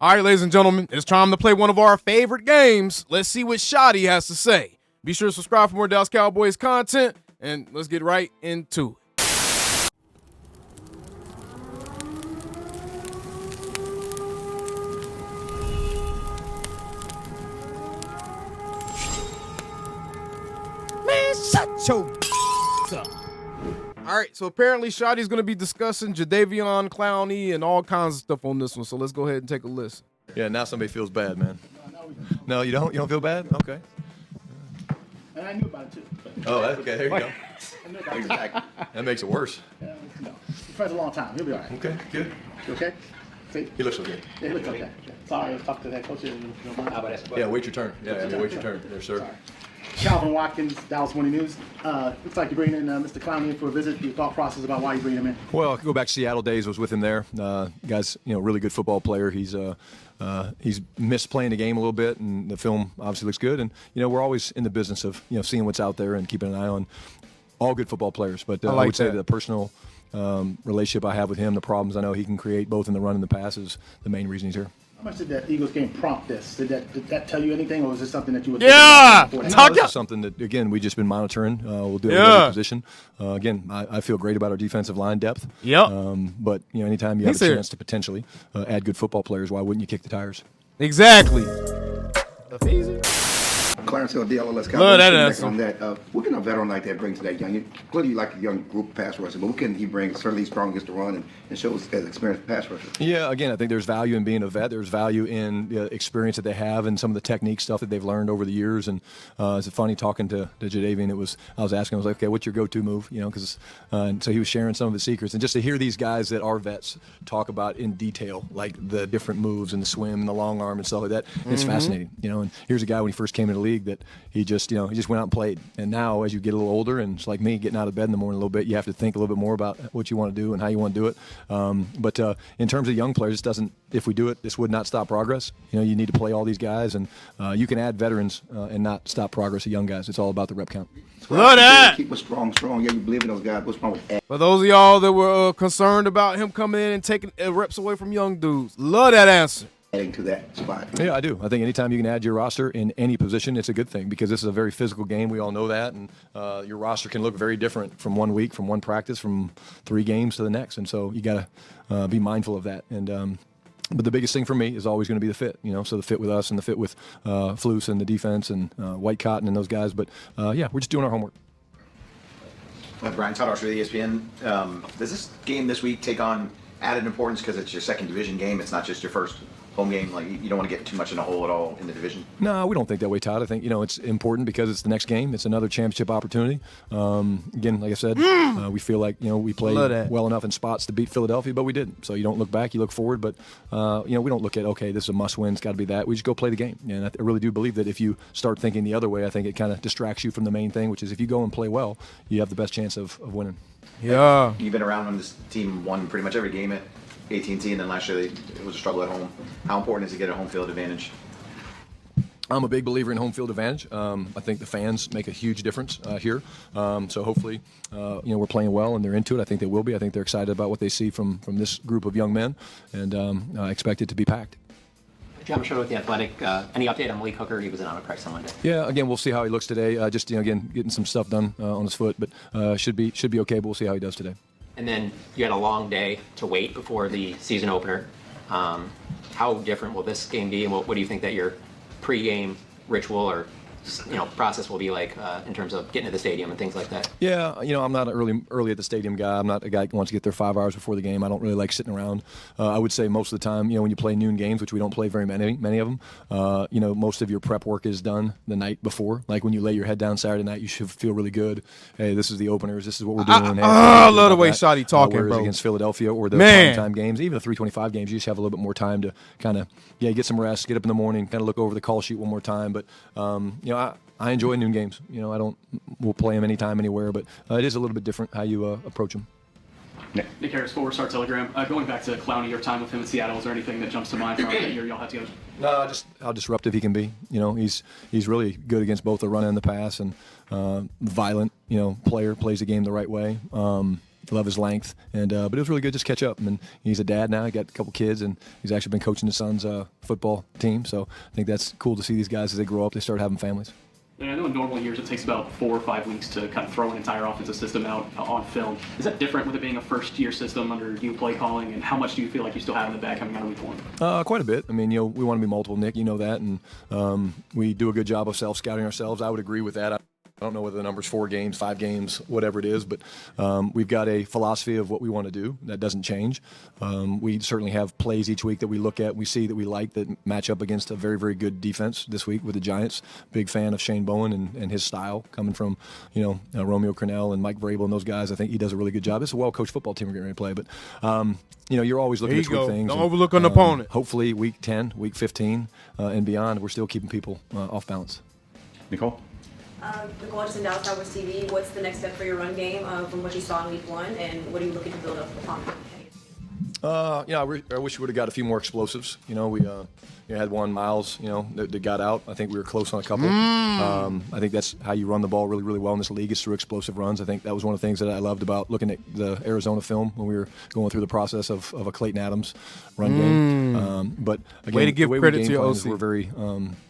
All right, ladies and gentlemen, it's time to play one of our favorite games. Let's see what Shotty has to say. Be sure to subscribe for more Dallas Cowboys content, and let's get right into it. Man, shut your up. All right, so apparently Shotty's going to be discussing Jadeveon Clowney and all kinds of stuff on this one, so let's go ahead and take a listen. Yeah, now somebody feels bad, man. No, you don't? You don't feel bad? Okay. And I knew about it too. Oh, okay. There you go. I knew about it. That makes it worse. No, he's friends a long time. He'll be all right. Okay, good. You okay? See? He looks okay. Yeah, he looks okay. Yeah. Sorry, I talked to that coach. Yeah, wait your turn. Yeah, wait your turn. There, sir. Sorry. Calvin Watkins, Dallas Morning News. Looks like you're bringing in Mr. Clowney in for a visit. Your thought process about why you bring him in? Well, I go back to Seattle days. I was with him there. Guy's, really good football player. He's missed playing the game a little bit, and the film obviously looks good. And we're always in the business of seeing what's out there and keeping an eye on all good football players. But I would say the personal relationship I have with him, the problems I know he can create both in the run and the pass, is the main reason he's here. How much did that Eagles game prompt this? Did that tell you anything, or was this something that you were Yeah! thinking about Talk This is something that, again, we've just been monitoring. We'll do it in every position. Again, I feel great about our defensive line depth. Yep. But, anytime you have a chance to potentially add good football players, why wouldn't you kick the tires? Exactly. That's easy. Clarence Hill, DLLS Love that Cowboys. answer. On that, what can a veteran like that bring to that young? Clearly, you like a young group pass rusher, but what can he bring? Certainly, he's strong against the run and shows as experienced pass rusher. Yeah, again, I think there's value in being a vet. There's value in the experience that they have and some of the technique stuff that they've learned over the years. And it's funny talking to Jadeveon. I was asking, I was like, okay, what's your go-to move? Because and so he was sharing some of his secrets. And just to hear these guys that are vets talk about in detail, like the different moves and the swim and the long arm and stuff like that, it's fascinating. And here's a guy when he first came into the league that he just went out and played. And now, as you get a little older, and it's like me getting out of bed in the morning a little bit, you have to think a little bit more about what you want to do and how you want to do it. But in terms of young players, if we do it, this would not stop progress. You need to play all these guys, and you can add veterans and not stop progress of young guys. It's all about the rep count. Love that. Keep us strong. Yeah, you believe in those guys. What's wrong with that? For those of y'all that were concerned about him coming in and taking reps away from young dudes, love that answer. Adding to that spot? Yeah, I do. I think anytime you can add your roster in any position, it's a good thing, because this is a very physical game. We all know that, and your roster can look very different from 1 week, from one practice, from 3 games to the next, and so you got to be mindful of that. And but the biggest thing for me is always going to be the fit. So the fit with us and the fit with Flus and the defense and White Cotton and those guys. But yeah, we're just doing our homework. Brian Todd, for the ESPN. Does this game this week take on added importance because it's your second division game? It's not just your first home game. Like, you don't want to get too much in a hole at all in the division. No, we don't think that way, Todd. I think it's important because it's the next game. It's another championship opportunity. Again, like I said, we feel like we played well enough in spots to beat Philadelphia, but we didn't. So you don't look back, you look forward. But we don't look at, okay, this is a must-win. It's got to be that. We just go play the game. And I really do believe that if you start thinking the other way, I think it kind of distracts you from the main thing, which is if you go and play well, you have the best chance of winning. Yeah. You've been around when this team won pretty much every game at AT&T, and then last year it was a struggle at home. How important is it to get a home field advantage? I'm a big believer in home field advantage. I think the fans make a huge difference here. So hopefully, we're playing well and they're into it. I think they will be. I think they're excited about what they see from this group of young men, and I expect it to be packed. John Machado with The Athletic. Any update on Malik Hooker? He was in on a practice on Monday. Yeah, again, we'll see how he looks today. Just again, getting some stuff done on his foot, but should be okay. But we'll see how he does today. And then you had a long day to wait before the season opener. How different will this game be, and what do you think that your pre-game ritual or process will be like in terms of getting to the stadium and things like that? Yeah, I'm not an early at the stadium guy. I'm not a guy who wants to get there 5 hours before the game. I don't really like sitting around. I would say most of the time, when you play noon games, which we don't play very many of them, most of your prep work is done the night before. Like when you lay your head down Saturday night, you should feel really good. Hey, this is the openers. This is what we're doing. I love the way Shotty talking, whereas bro. against Philadelphia or the primetime games, even the 325 games, you just have a little bit more time to kind of get some rest, get up in the morning, kind of look over the call sheet one more time. But I enjoy noon games. We'll play them anytime, anywhere, but it is a little bit different how you approach them. Nick Harris, Forward Star Telegram. Going back to Clowney, your time with him in Seattle, is there anything that jumps to mind from that year y'all had together? No, just how disruptive he can be. He's really good against both the run and the pass, and violent. Player plays the game the right way. love his length, and but it was really good just to catch up. I mean, he's a dad now. He got a couple kids, and he's actually been coaching his son's football team. So I think that's cool to see these guys as they grow up. They start having families. And I know in normal years it takes about 4 or 5 weeks to kind of throw an entire offensive system out on film. Is that different with it being a first-year system under new play calling, and how much do you feel like you still have in the bag coming out of week 1? Quite a bit. I mean, we want to be multiple, Nick. You know that, and we do a good job of self-scouting ourselves. I would agree with that. I don't know whether the number's 4 games, 5 games, whatever it is, but we've got a philosophy of what we want to do. That doesn't change. We certainly have plays each week that we look at, we see that we like, that match up against a very, very good defense this week with the Giants. Big fan of Shane Bowen and his style, coming from Romeo Crennel and Mike Vrabel and those guys. I think he does a really good job. It's a well-coached football team we're getting ready to play, but you're always looking to tweak things. Don't overlook an opponent. Hopefully week 10, week 15, and beyond, we're still keeping people off balance. Nicole? Nicole Hutchinson, Dallas Cowboys TV. What's the next step for your run game from what you saw in week 1, and what are you looking to build up upon? I wish we would have got a few more explosives. We had one, Miles, that got out. I think we were close on a couple. I think that's how you run the ball really, really well in this league, is through explosive runs. I think that was one of the things that I loved about looking at the Arizona film when we were going through the process of a Clayton Adams run game. But again, way to give credit to your OC. We're very,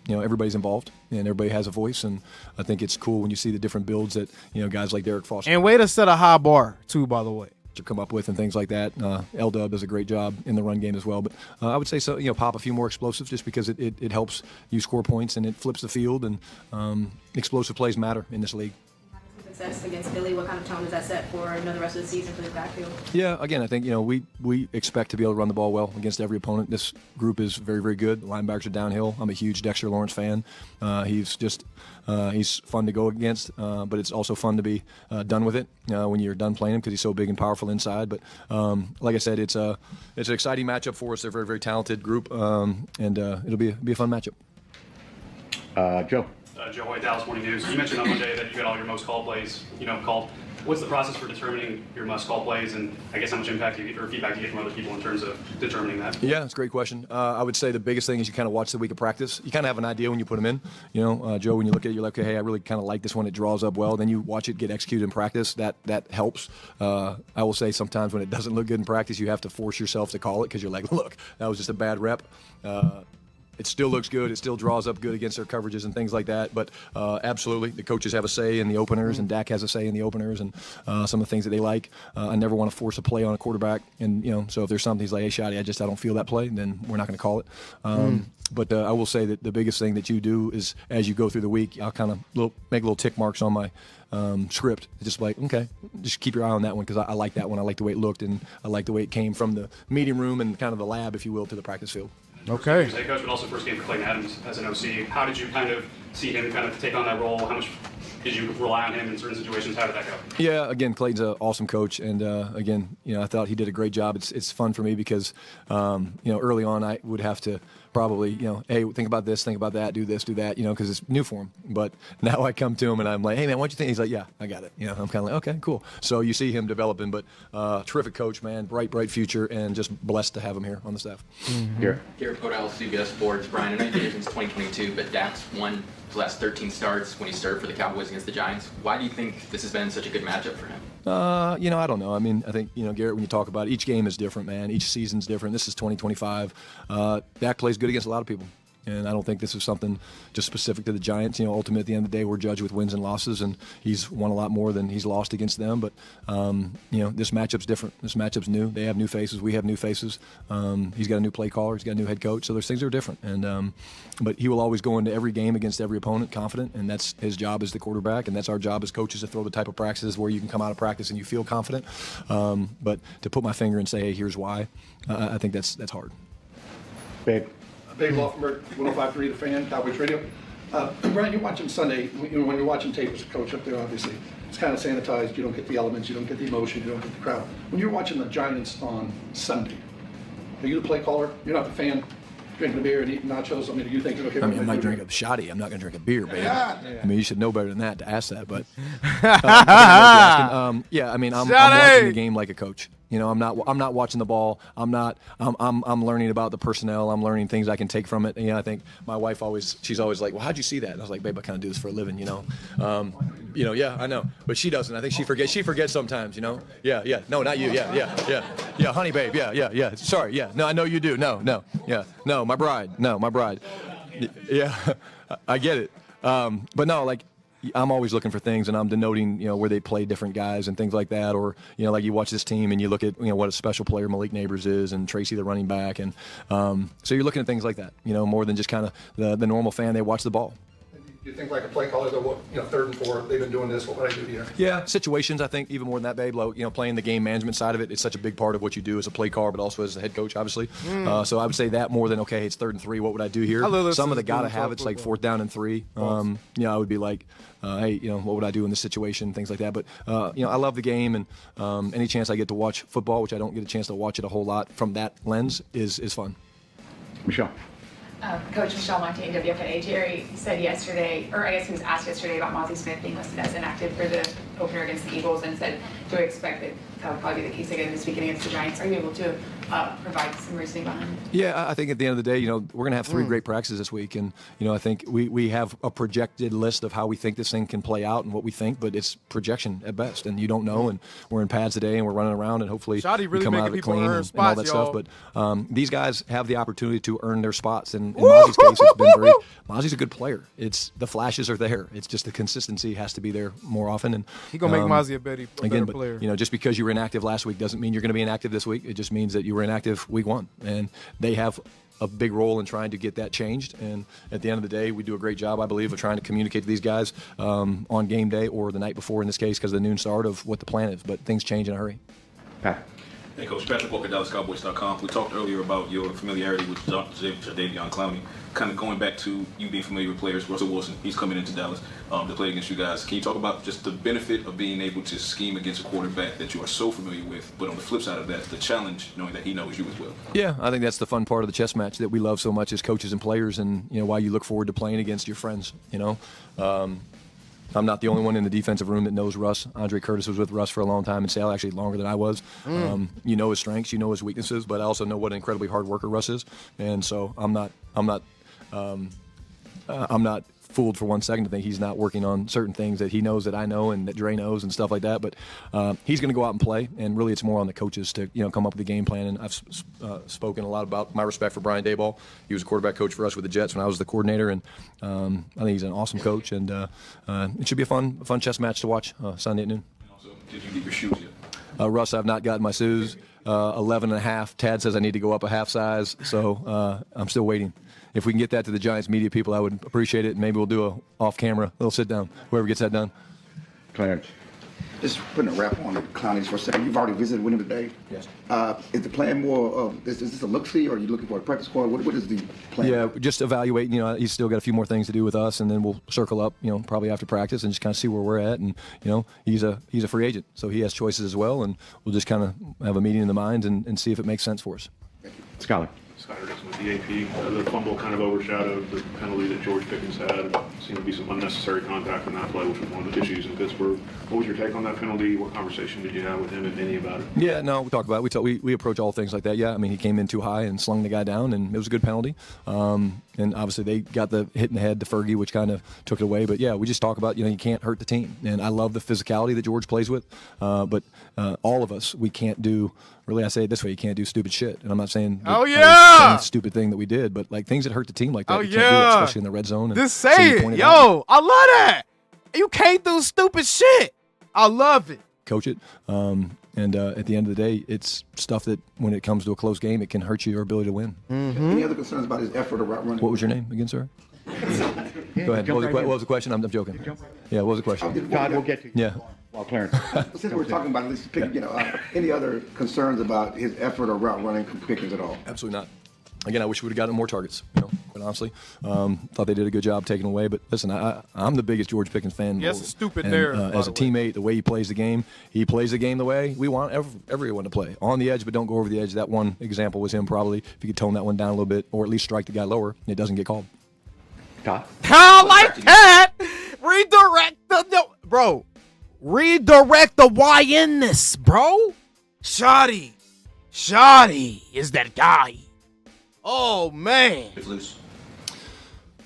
everybody's involved and everybody has a voice, and I think it's cool when you see the different builds that guys like Derek Foster and way to set a high bar too, by the way, to come up with and things like that. L-Dub does a great job in the run game as well. But I would say pop a few more explosives, just because it helps you score points and it flips the field, and explosive plays matter in this league. Success against Philly, what kind of tone does that set for the rest of the season for the backfield? Yeah, again, I think we expect to be able to run the ball well against every opponent. This group is very, very good. The linebackers are downhill. I'm a huge Dexter Lawrence fan. He's fun to go against, but it's also fun to be done with it when you're done playing him, because he's so big and powerful inside. But like I said, it's an exciting matchup for us. They're a very, very talented group, and it'll be a fun matchup. Joe. Joe Hoyt, Dallas Morning News. You mentioned on Monday that you got all your most called plays, called. What's the process for determining your must call plays, and I guess how much impact do you get or feedback do you get from other people in terms of determining that? Yeah, it's a great question. I would say the biggest thing is you kind of watch the week of practice. You kind of have an idea when you put them in. Joe, when you look at it, you're like, okay, hey, I really kind of like this one. It draws up well. Then you watch it get executed in practice. That helps. I will say sometimes when it doesn't look good in practice, you have to force yourself to call it, because you're like, look, that was just a bad rep. It still looks good. It still draws up good against their coverages and things like that. But absolutely, the coaches have a say in the openers, and Dak has a say in the openers, and some of the things that they like. I never want to force a play on a quarterback. And, so if there's something he's like, hey, Shotty, I don't feel that play, then we're not going to call it. But I will say that the biggest thing that you do is, as you go through the week, I'll kind of make little tick marks on my script. Just like, okay, just keep your eye on that one, because I like that one. I like the way it looked, and I like the way it came from the meeting room and kind of the lab, if you will, to the practice field. Okay. Head coach, but also first game for Clayton Adams as an OC. How did you kind of see him kind of take on that role? How much did you rely on him in certain situations? How did that go? Yeah, again, Clayton's an awesome coach, and again, I thought he did a great job. It's fun for me because early on I would have to probably hey, think about this, think about that, do this, do that, because it's new for him. But now I come to him and I'm like, hey man, what do you think? He's like, yeah, I got it. I'm kind of like, okay, cool. So you see him developing, but terrific coach, man, bright future, and just blessed to have him here on the staff. Mm-hmm. Garrett Podell, CBS Sports. Brian, I know you've been here since 2022, but Dak's won his last 13 starts when he started for the Cowboys against the Giants. Why do you think this has been such a good matchup for him? I don't know. I mean, I think, Garrett, when you talk about it, each game is different, man. Each season's different. This is 2025. Dak plays good against a lot of people. And I don't think this is something just specific to the Giants. Ultimately, at the end of the day, we're judged with wins and losses, and he's won a lot more than he's lost against them. But, this matchup's different. This matchup's new. They have new faces. We have new faces. He's got a new play caller. He's got a new head coach. So there's things that are different. And but he will always go into every game against every opponent confident, and that's his job as the quarterback, and that's our job as coaches to throw the type of practices where you can come out of practice and you feel confident. But to put my finger and say, hey, here's why, I think that's hard. Babe. Dave Laufenberg, 105.3 The Fan, Cowboys Radio. Brian, you're watching Sunday, when you're watching tape as a coach up there, obviously, it's kind of sanitized. You don't get the elements, you don't get the emotion, you don't get the crowd. When you're watching the Giants on Sunday, are you the play caller? You're not the fan drinking a beer and eating nachos? I mean, are you thinking, okay, I might drink a Shotty. I'm not going to drink a beer, baby. Yeah. I mean, you should know better than that to ask that. But I'm watching the game like a coach. You know, I'm not watching the ball. I'm learning about the personnel. I'm learning things I can take from it. And, you know, I think my wife she's always like, well, how'd you see that? And I was like, babe, I kind of do this for a living, you know. Yeah, I know, but she doesn't. I think she forgets sometimes, you know. Yeah. No, not you. Yeah, honey, babe. Yeah. Sorry. Yeah. No, I know you do. No. Yeah. No, my bride. Yeah, I get it. But no, like, I'm always looking for things, and I'm denoting, you know, where they play different guys and things like that. Or, you know, like you watch this team and you look at, you know, what a special player Malik Neighbors is and Tracy, the running back. And so you're looking at things like that, you know, more than just kind of the normal fan. They watch the ball. You think like a play caller, though, you know, 3rd and 4, they've been doing this, what would I do here? Yeah, situations, I think, even more than that, babe. You know, playing the game management side of it, it's such a big part of what you do as a play caller, but also as a head coach, obviously. So I would say that more than, okay, it's 3rd and 3, what would I do here? Some of the gotta have it's like 4th down and 3. You know, I would be like, hey, you know, what would I do in this situation, things like that. But, you know, I love the game, and any chance I get to watch football, which I don't get a chance to watch it a whole lot from that lens, is fun. Michelle. Coach Michelle Montaigne, WFNA. Jerry said yesterday, or I guess he was asked yesterday about Mazi Smith being listed as inactive for the opener against the Eagles, and said, do I expect that would probably be the case again this weekend against the Giants? Are you able to provide some reasoning behind it? Yeah, I think at the end of the day, you know, we're going to have 3 great practices this week. And, you know, I think we have a projected list of how we think this thing can play out and what we think, but it's projection at best. And you don't know. And we're in pads today and we're running around, and hopefully Shotty really we come out of it clean and all that stuff. But these guys have the opportunity to earn their spots. And in Mazi's case, it's been very – Mazi's a good player. It's the flashes are there. It's just the consistency has to be there more often. And he's going to make Mazi a better player. You know, just because you were inactive last week doesn't mean you're going to be inactive this week. It just means that you were inactive week 1. And they have a big role in trying to get that changed. And at the end of the day, we do a great job, I believe, of trying to communicate to these guys on game day or the night before in this case because of the noon start of what the plan is. But things change in a hurry. Pat. Hey, Coach. Patrick Walker, DallasCowboys.com. We talked earlier about your familiarity with Jadeveon Clowney. Kind of going back to you being familiar with players. Russell Wilson, he's coming into Dallas to play against you guys. Can you talk about just the benefit of being able to scheme against a quarterback that you are so familiar with, but on the flip side of that, the challenge knowing that he knows you as well? Yeah, I think that's the fun part of the chess match that we love so much as coaches and players, and you know why you look forward to playing against your friends. You know. I'm not the only one in the defensive room that knows Russ. Andre Curtis was with Russ for a long time, and Sal actually longer than I was. You know his strengths, you know his weaknesses, but I also know what an incredibly hard worker Russ is, and so I'm not fooled for 1 second to think he's not working on certain things that he knows that I know and that Dre knows and stuff like that. But he's going to go out and play, and really it's more on the coaches to come up with a game plan. And I've spoken a lot about my respect for Brian Daboll. He was a quarterback coach for us with the Jets when I was the coordinator, and I think he's an awesome coach. And it should be a fun chess match to watch Sunday at noon. And also, did you get your shoes yet? Russ, I've not gotten my shoes. 11 and a half. Tad says I need to go up a half size, so I'm still waiting. If we can get that to the Giants media people, I would appreciate it. Maybe we'll do a off-camera little sit-down, whoever gets that done. Clarence. Just putting a wrap on the Clowneys for a second. You've already visited with him today. Yes. Is the plan more is this a look-see, or are you looking for a practice squad? What is the plan? Yeah, just evaluate. You know, he's still got a few more things to do with us, and then we'll circle up, you know, probably after practice and just kind of see where we're at. And, you know, he's a free agent, so he has choices as well, and we'll just kind of have a meeting in the minds and see if it makes sense for us. Scholar. Skyler Dixon with the AP. The fumble kind of overshadowed the penalty that George Pickens had. Seemed to be some unnecessary contact in that play, which was one of the issues in Pittsburgh. What was your take on that penalty? What conversation did you have with him, if any, about it? Yeah, no, we talked about it. We approach all things like that. Yeah, I mean, he came in too high and slung the guy down, and it was a good penalty. And obviously they got the hit in the head to Fergie, which kind of took it away. But, yeah, we just talk about, you know, you can't hurt the team. And I love the physicality that George plays with. But all of us, we can't do – really, I say it this way: you can't do stupid shit. And I'm not saying that stupid thing that we did, but like things that hurt the team like that, you can't do it, especially in the red zone. Just say it, yo! I love that. You can't do stupid shit. I love it. Coach it, and at the end of the day, it's stuff that when it comes to a close game, it can hurt your ability to win. Any other concerns about his effort or route running? What was your name again, sir? Go ahead. What was the question? I'm joking. Yeah, what was the question? Todd, we'll get to you. Yeah. Well, Clarence. Since we're talking about this, any other concerns about his effort or route running from Pickens at all? Absolutely not. Again, I wish we would have gotten more targets, you know, quite honestly. Thought they did a good job taking away. But listen, I'm the biggest George Pickens fan. Yes, a stupid narrative. As a teammate, the way he plays the game, he plays the game the way we want everyone to play. On the edge, but don't go over the edge. That one example was him probably. If you could tone that one down a little bit, or at least strike the guy lower, it doesn't get called. Todd? I like that. Redirect the why in this, bro. Schotty is that guy. Oh, man. It's loose.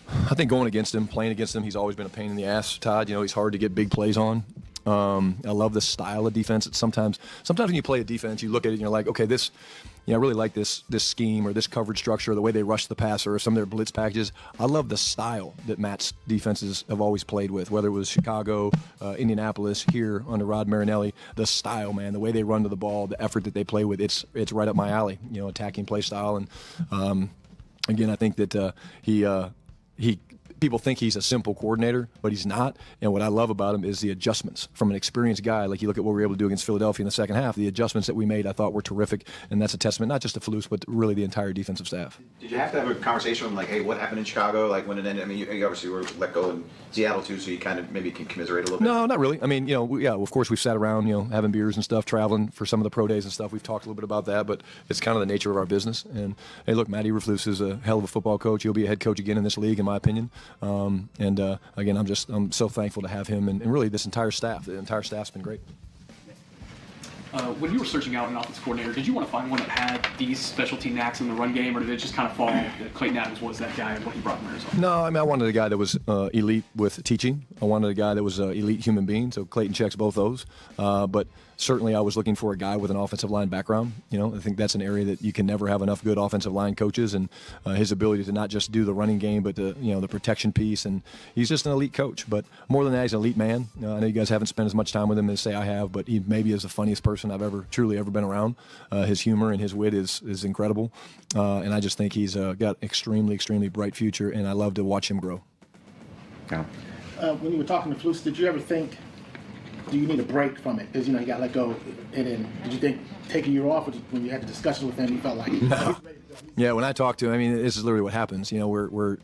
I think going against him, playing against him, he's always been a pain in the ass, Todd. You know, he's hard to get big plays on. I love the style of defense. It's sometimes when you play a defense, you look at it and you're like, okay, this, I really like this scheme or this coverage structure, or the way they rush the passer, or some of their blitz packages. I love the style that Matt's defenses have always played with, whether it was Chicago, Indianapolis, here under Rod Marinelli. The style, man, the way they run to the ball, the effort that they play with, it's right up my alley. You know, attacking play style, and again, I think that he. People think he's a simple coordinator, but he's not. And what I love about him is the adjustments from an experienced guy. Like you look at what we were able to do against Philadelphia in the second half. The adjustments that we made, I thought, were terrific, and that's a testament not just to Falus, but really the entire defensive staff. Did you have to have a conversation with him, like, hey, what happened in Chicago? Like, when it ended? I mean, you obviously were let go in Seattle, too, so you kind of maybe can commiserate a little bit. No, not really. I mean, you know, yeah, of course, we've sat around, you know, having beers and stuff, traveling for some of the pro days and stuff. We've talked a little bit about that, but it's kind of the nature of our business. And, hey, look, Matt Eberflus is a hell of a football coach. He'll be a head coach again in this league, in my opinion. And again, I'm so thankful to have him and really this entire staff. The entire staff's been great. When you were searching out an offensive coordinator, did you want to find one that had these specialty knacks in the run game, or did it just kind of fall that Clayton Adams was that guy and what he brought from Arizona? No, I mean, I wanted a guy that was elite with teaching. I wanted a guy that was an elite human being, so Clayton checks both those. But certainly I was looking for a guy with an offensive line background. You know, I think that's an area that you can never have enough good offensive line coaches, and his ability to not just do the running game, but the protection piece. And he's just an elite coach. But more than that, he's an elite man. I know you guys haven't spent as much time with him as say I have, but he maybe is the funniest person I've truly ever been around. His humor and his wit is incredible, and I just think he's got extremely bright future, and I love to watch him grow. Yeah. When you were talking to Flus, did you ever think, do you need a break from it? Because, you know, you got let go. And then did you think taking a year off, or when you had the discussion with him, you felt like Yeah, when I talked to him, I mean, this is literally what happens. You know, we're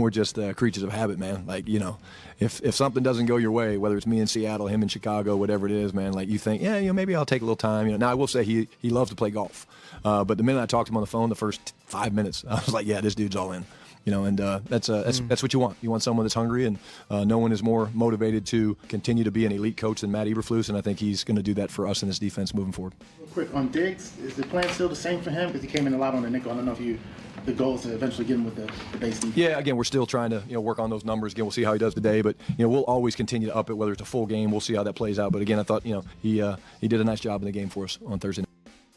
just creatures of habit, man. Like, you know, if something doesn't go your way, whether it's me in Seattle, him in Chicago, whatever it is, man, like you think, yeah, you know, maybe I'll take a little time. You know, now I will say he loves to play golf, but the minute I talked to him on the phone, the first 5 minutes, I was like, yeah, this dude's all in. You know, and that's what you want. You want someone that's hungry, and no one is more motivated to continue to be an elite coach than Matt Eberflus, and I think he's going to do that for us in this defense moving forward. Real quick, on Diggs, is the plan still the same for him? Because he came in a lot on the nickel. I don't know if the goal is to eventually get him with the base defense. Yeah, again, we're still trying to work on those numbers. Again, we'll see how he does today, but we'll always continue to up it, whether it's a full game. We'll see how that plays out. But again, I thought he did a nice job in the game for us on Thursday night.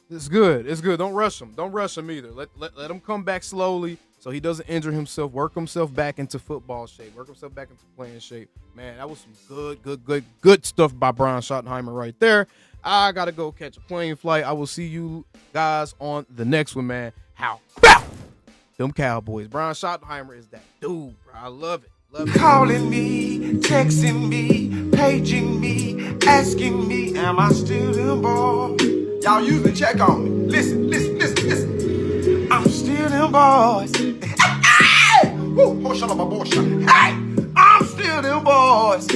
It's good. It's good. Don't rush him. Don't rush him either. Let him come back slowly so he doesn't injure himself. Work himself back into football shape. Work himself back into playing shape. Man, that was some good stuff by Brian Schottenheimer right there. I got to go catch a plane flight. I will see you guys on the next one, man. How about them Cowboys? Brian Schottenheimer is that dude, bro. I love it. Calling me, texting me, paging me, asking me, am I still the boy? Y'all usually check on me. Listen. I'm still them boys. Hey! Woo! Hey! I'm still them boys.